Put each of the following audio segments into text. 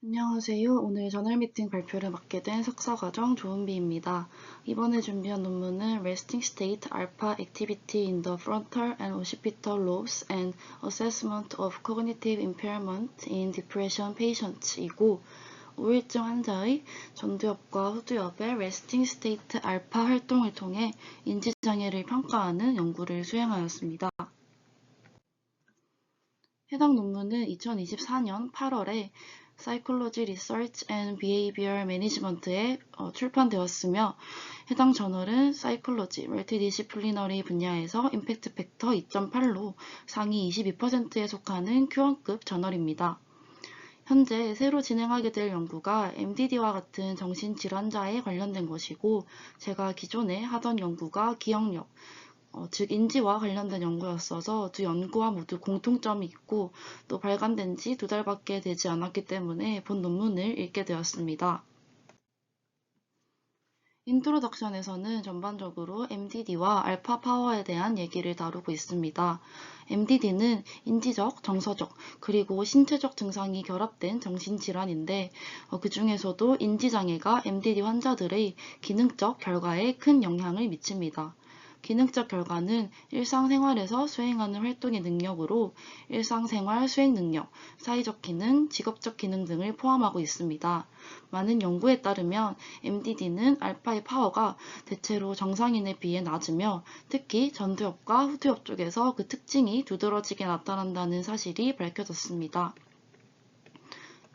안녕하세요. 오늘 저널 미팅 발표를 맡게 된 석사과정 조은비입니다. 이번에 준비한 논문은 Resting State Alpha Activity in the Frontal and Occipital Lobes and Assessment of Cognitive Impairment in Depression Patients이고, 우울증 환자의 전두엽과 후두엽의 Resting State Alpha 활동을 통해 인지장애를 평가하는 연구를 수행하였습니다. 해당 논문은 2024년 8월에 Psychology Research and Behavior Management에 출판되었으며, 해당 저널은 Psychology Multidisciplinary 분야에서 임팩트 팩터 2.8로 상위 22%에 속하는 Q1급 저널입니다. 현재 새로 진행하게 될 연구가 MDD와 같은 정신질환자에 관련된 것이고, 제가 기존에 하던 연구가 기억력, 즉 인지와 관련된 연구였어서 두 연구와 모두 공통점이 있고, 또 발간된 지 2달밖에 되지 않았기 때문에 본 논문을 읽게 되었습니다. 인트로덕션에서는 전반적으로 MDD와 알파 파워에 대한 얘기를 다루고 있습니다. MDD는 인지적, 정서적, 그리고 신체적 증상이 결합된 정신질환인데, 그 중에서도 인지장애가 MDD 환자들의 기능적 결과에 큰 영향을 미칩니다. 기능적 결과는 일상생활에서 수행하는 활동의 능력으로 일상생활 수행 능력, 사회적 기능, 직업적 기능 등을 포함하고 있습니다. 많은 연구에 따르면 MDD는 알파의 파워가 대체로 정상인에 비해 낮으며, 특히 전두엽과 후두엽 쪽에서 그 특징이 두드러지게 나타난다는 사실이 밝혀졌습니다.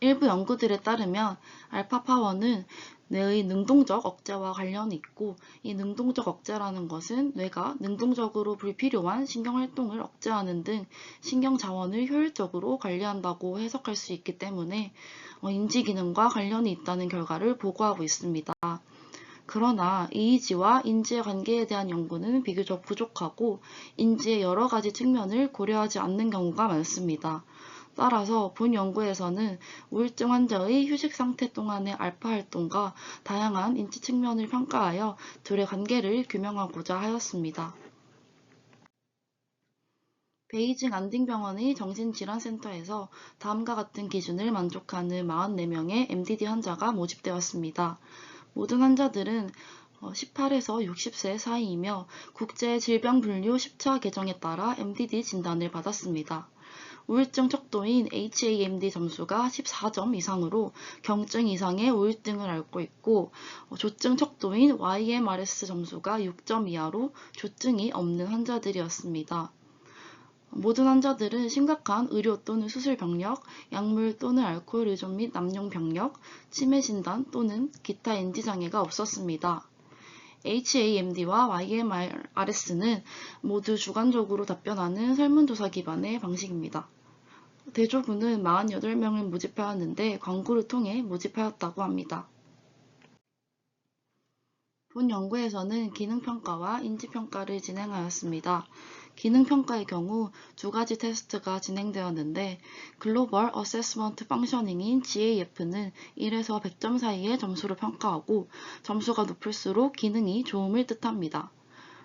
일부 연구들에 따르면 알파 파워는 뇌의 능동적 억제와 관련이 있고, 이 능동적 억제라는 것은 뇌가 능동적으로 불필요한 신경활동을 억제하는 등 신경 자원을 효율적으로 관리한다고 해석할 수 있기 때문에 인지기능과 관련이 있다는 결과를 보고하고 있습니다. 그러나 EEG와 인지의 관계에 대한 연구는 비교적 부족하고, 인지의 여러 가지 측면을 고려하지 않는 경우가 많습니다. 따라서 본 연구에서는 우울증 환자의 휴식 상태 동안의 알파 활동과 다양한 인지 측면을 평가하여 둘의 관계를 규명하고자 하였습니다. 베이징 안딩병원의 정신질환센터에서 다음과 같은 기준을 만족하는 44명의 MDD 환자가 모집되었습니다. 모든 환자들은 18에서 60세 사이이며 국제질병분류 10차 개정에 따라 MDD 진단을 받았습니다. 우울증 척도인 HAMD 점수가 14점 이상으로 경증 이상의 우울증을 앓고 있고, 조증 척도인 YMRS 점수가 6점 이하로 조증이 없는 환자들이었습니다. 모든 환자들은 심각한 의료 또는 수술 병력, 약물 또는 알코올 의존 및 남용 병력, 치매 진단 또는 기타 인지장애가 없었습니다. HAMD와 YMRS는 모두 주관적으로 답변하는 설문조사 기반의 방식입니다. 대조군은 48명을 모집하였는데 광고를 통해 모집하였다고 합니다. 본 연구에서는 기능평가와 인지평가를 진행하였습니다. 기능평가의 경우 두 가지 테스트가 진행되었는데, 글로벌 어세스먼트 펑셔닝인 GAF는 1에서 100점 사이의 점수를 평가하고, 점수가 높을수록 기능이 좋음을 뜻합니다.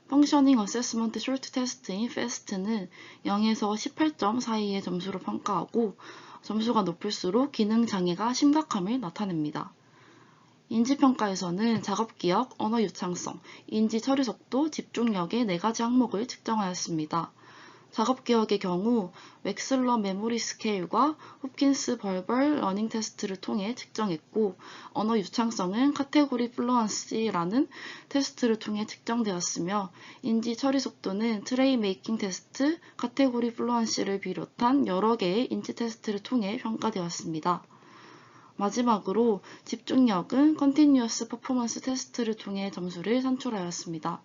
펑셔닝 어세스먼트 쇼트 테스트인 FAST는 0에서 18점 사이의 점수로 평가하고, 점수가 높을수록 기능 장애가 심각함을 나타냅니다. 인지평가에서는 작업기억, 언어 유창성, 인지 처리 속도, 집중력의 4가지 항목을 측정하였습니다. 작업기억의 경우 웩슬러 메모리 스케일과 홉킨스 벌벌 러닝 테스트를 통해 측정했고, 언어 유창성은 카테고리 플루언시라는 테스트를 통해 측정되었으며, 인지 처리 속도는 트레이 메이킹 테스트, 카테고리 플루언시를 비롯한 여러 개의 인지 테스트를 통해 평가되었습니다. 마지막으로 집중력은 컨티뉴어스 퍼포먼스 테스트를 통해 점수를 산출하였습니다.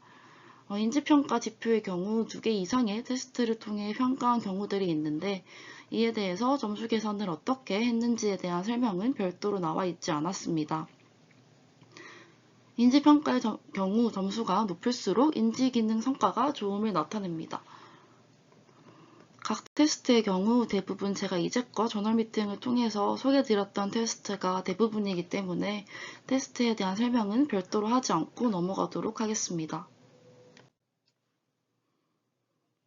인지평가 지표의 경우 2개 이상의 테스트를 통해 평가한 경우들이 있는데, 이에 대해서 점수 계산을 어떻게 했는지에 대한 설명은 별도로 나와 있지 않았습니다. 인지평가의 경우 점수가 높을수록 인지기능 성과가 좋음을 나타냅니다. 각 테스트의 경우 대부분 제가 이제껏 저널 미팅을 통해서 소개드렸던 테스트가 대부분이기 때문에 테스트에 대한 설명은 별도로 하지 않고 넘어가도록 하겠습니다.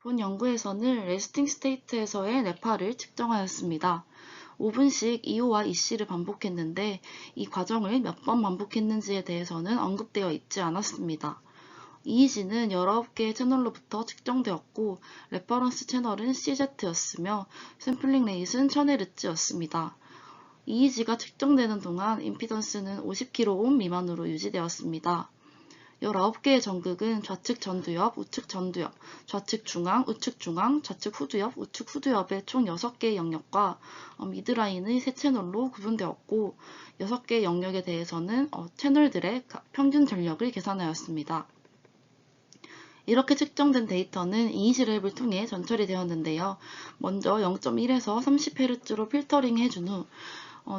본 연구에서는 레스팅 스테이트에서의 뇌파를 측정하였습니다. 5분씩 EO와 EC를 반복했는데 이 과정을 몇 번 반복했는지에 대해서는 언급되어 있지 않았습니다. EEG는 19개의 채널로부터 측정되었고 레퍼런스 채널은 CZ였으며 샘플링 레이트는 1000Hz였습니다. EEG가 측정되는 동안 임피던스는 50kΩ 미만으로 유지되었습니다. 19개의 전극은 좌측 전두엽, 우측 전두엽, 좌측 중앙, 우측 중앙, 좌측 후두엽, 우측 후두엽의 총 6개의 영역과 미드라인의 3채널로 구분되었고 6개의 영역에 대해서는 채널들의 평균 전력을 계산하였습니다. 이렇게 측정된 데이터는 EEG랩을 통해 전처리 되었는데요. 먼저 0.1에서 30Hz로 필터링 해준 후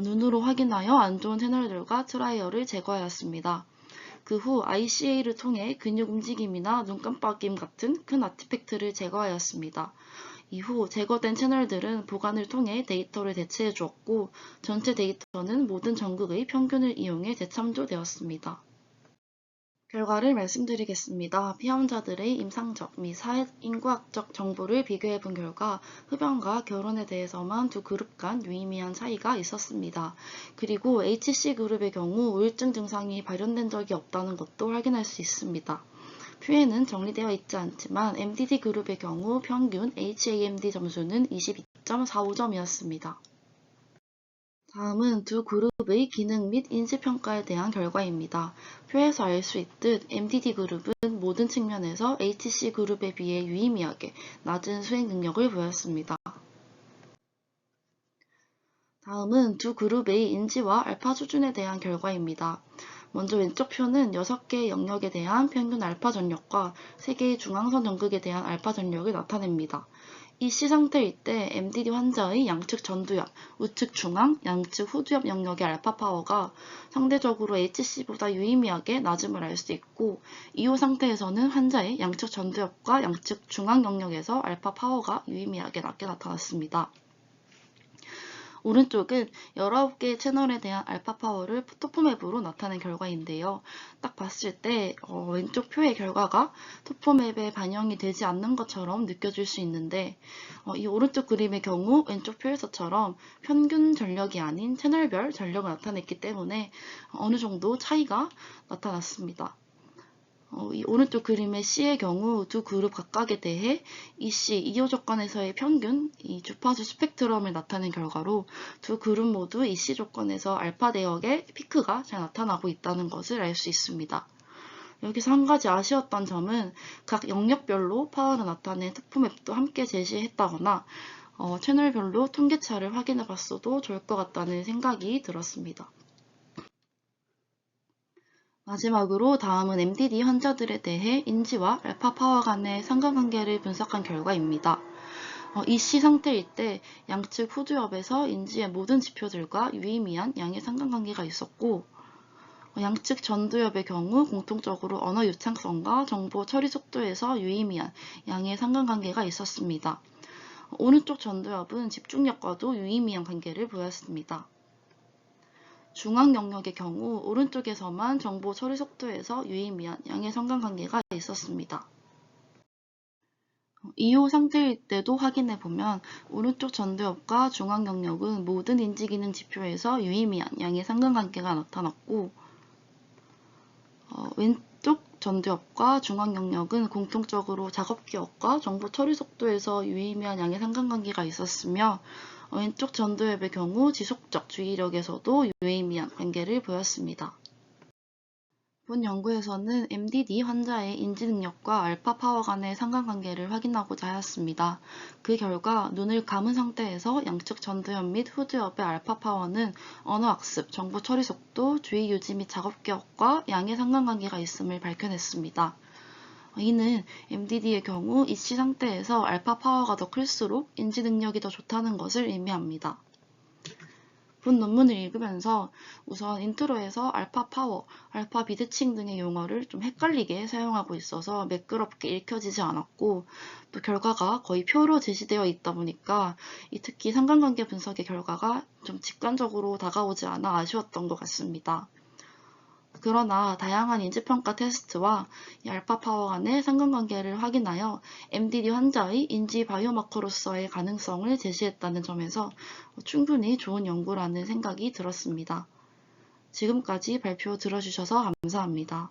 눈으로 확인하여 안 좋은 채널들과 트라이얼을 제거하였습니다. 그 후 ICA를 통해 근육 움직임이나 눈 깜빡임 같은 큰 아티팩트를 제거하였습니다. 이후 제거된 채널들은 보관을 통해 데이터를 대체해 주었고 전체 데이터는 모든 전극의 평균을 이용해 재참조되었습니다. 결과를 말씀드리겠습니다. 피험자들의 임상적 및 사회인과학적 정보를 비교해 본 결과 흡연과 결혼에 대해서만 두 그룹 간 유의미한 차이가 있었습니다. 그리고 HC그룹의 경우 우울증 증상이 발현된 적이 없다는 것도 확인할 수 있습니다. 표에는 정리되어 있지 않지만 MDD그룹의 경우 평균 HAMD 점수는 22.45점이었습니다. 다음은 두 그룹의 기능 및 인지평가에 대한 결과입니다. 표에서 알 수 있듯 MDD그룹은 모든 측면에서 HC그룹에 비해 유의미하게 낮은 수행 능력을 보였습니다. 다음은 두 그룹의 인지와 알파 수준에 대한 결과입니다. 먼저 왼쪽 표는 6개의 영역에 대한 평균 알파 전력과 3개의 중앙선 전극에 대한 알파 전력을 나타냅니다. 이 C 상태일 때 MDD 환자의 양측 전두엽, 우측 중앙, 양측 후두엽 영역의 알파 파워가 상대적으로 HC보다 유의미하게 낮음을 알 수 있고 EO 상태에서는 환자의 양측 전두엽과 양측 중앙 영역에서 알파 파워가 유의미하게 낮게 나타났습니다. 오른쪽은 19개의 채널에 대한 알파 파워를 토포맵으로 나타낸 결과인데요. 딱 봤을 때 왼쪽 표의 결과가 토포맵에 반영이 되지 않는 것처럼 느껴질 수 있는데 이 오른쪽 그림의 경우 왼쪽 표에서처럼 평균 전력이 아닌 채널별 전력을 나타냈기 때문에 어느 정도 차이가 나타났습니다. 이 오른쪽 그림의 C의 경우 두 그룹 각각에 대해 EC, EO 조건에서의 평균, 이 주파수 스펙트럼을 나타낸 결과로 두 그룹 모두 EC 조건에서 알파 대역의 피크가 잘 나타나고 있다는 것을 알 수 있습니다. 여기서 한 가지 아쉬웠던 점은 각 영역별로 파워를 나타낸 토포맵도 함께 제시했다거나 채널별로 통계차를 확인해 봤어도 좋을 것 같다는 생각이 들었습니다. 마지막으로 다음은 MDD 환자들에 대해 인지와 알파 파워 간의 상관관계를 분석한 결과입니다. EC 상태일 때 양측 후두엽에서 인지의 모든 지표들과 유의미한 양의 상관관계가 있었고 양측 전두엽의 경우 공통적으로 언어 유창성과 정보 처리 속도에서 유의미한 양의 상관관계가 있었습니다. 오른쪽 전두엽은 집중력과도 유의미한 관계를 보였습니다. 중앙 영역의 경우 오른쪽에서만 정보 처리 속도에서 유의미한 양의 상관관계가 있었습니다. EO 상태일 때도 확인해보면 오른쪽 전두엽과 중앙 영역은 모든 인지기능 지표에서 유의미한 양의 상관관계가 나타났고 왼쪽 전두엽과 중앙 영역은 공통적으로 작업 기억과 정보 처리 속도에서 유의미한 양의 상관관계가 있었으며 왼쪽 전두엽의 경우 지속적 주의력에서도 유의미한 관계를 보였습니다. 본 연구에서는 MDD 환자의 인지 능력과 알파 파워 간의 상관관계를 확인하고자 하였습니다. 그 결과 눈을 감은 상태에서 양측 전두엽 및 후두엽의 알파 파워는 언어 학습, 정보 처리 속도, 주의 유지 및 작업 기억과 양의 상관관계가 있음을 밝혀냈습니다. 이는 MDD의 경우 EC 상태에서 알파 파워가 더 클수록 인지 능력이 더 좋다는 것을 의미합니다. 본 논문을 읽으면서 우선 인트로에서 알파 파워, 알파 비대칭 등의 용어를 좀 헷갈리게 사용하고 있어서 매끄럽게 읽혀지지 않았고 또 결과가 거의 표로 제시되어 있다 보니까 특히 상관관계 분석의 결과가 좀 직관적으로 다가오지 않아 아쉬웠던 것 같습니다. 그러나 다양한 인지평가 테스트와 이 알파파워 간의 상관관계를 확인하여 MDD 환자의 인지 바이오마커로서의 가능성을 제시했다는 점에서 충분히 좋은 연구라는 생각이 들었습니다. 지금까지 발표 들어주셔서 감사합니다.